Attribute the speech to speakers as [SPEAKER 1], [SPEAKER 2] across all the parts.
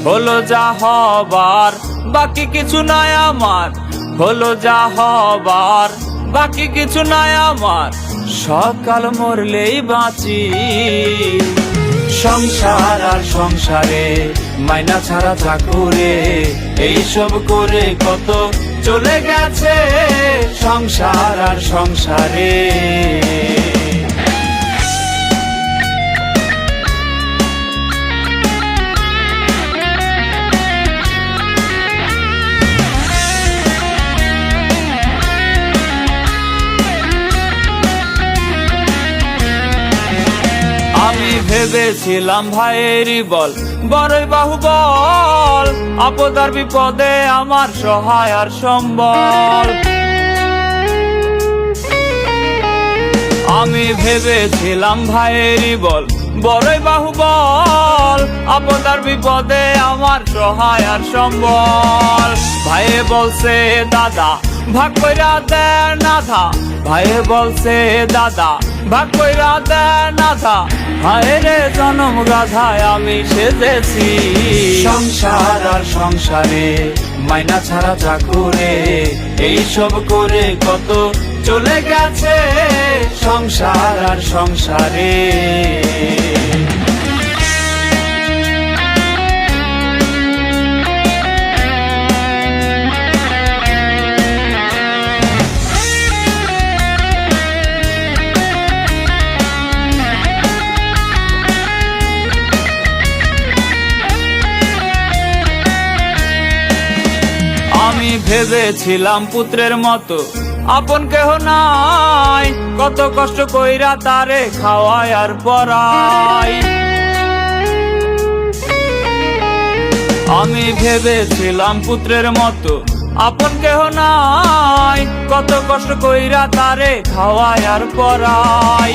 [SPEAKER 1] হলো যা হবার বাকি কিছু নাই আমার, হলো যা হবার বাকি কিছু নাই আমার, সকাল মরলেই বাঁচি। সংসার আর সংসারে মাইনা ছাড়া চাকুরে, এইসব করে কত চলে গেছে সংসার আর সংসারে। আমি ভেবেছিলাম ভাইয়েরই বল বড়ই বাহুবল, আপদার বিপদে আমার সহায় আর সম্বল। আমি ভেবেছিলাম ভাইয়েরই বল বড়ই বাহুবল, আপদার বিপদে আমার সহায় আর সম্বল। ভাইয়ে বলছে দাদা ভাগ কইরা দেন নাথা, ভাইয়ে বলছে দাদা ভাগ কইরা দেন নাথা, হায়রে জনম গাধায় আমি সেজেছি। সংসার আর সংসারে মাইনা ছাড়া চাকুরে, এইসব করে কত চলে গেছে সংসার আর সংসারে। আমি ভেবেছিলাম পুত্রের মতো আপন কেহ নাই, কত কষ্ট কইরা তারে খাওয়াই আর পরাই। আমি ভেবেছিলাম পুত্রের মতো আপন কেহ নাই, কত কষ্ট কইরা তারে খাওয়াই আর পরাই।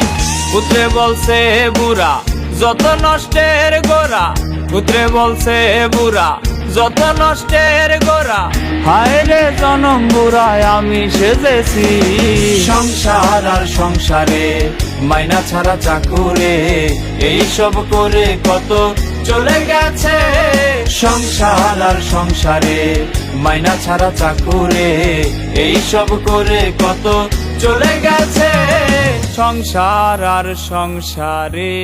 [SPEAKER 1] পুত্রে বলছে বুড়া যত নষ্টের গোড়া, পুত্রে বলছে বুড়া যত নষ্টের গোড়া, হায়রে জনম বুড়ায় আমি সেজেছি। সংসার আর সংসারে মাইনা ছাড়া চাকুরে, এইসব করে কত চলে গেছে সংসার আর সংসারে মাইনা ছাড়া চাকুরে, এইসব করে কত চলে গেছে সংসার আর সংসারে।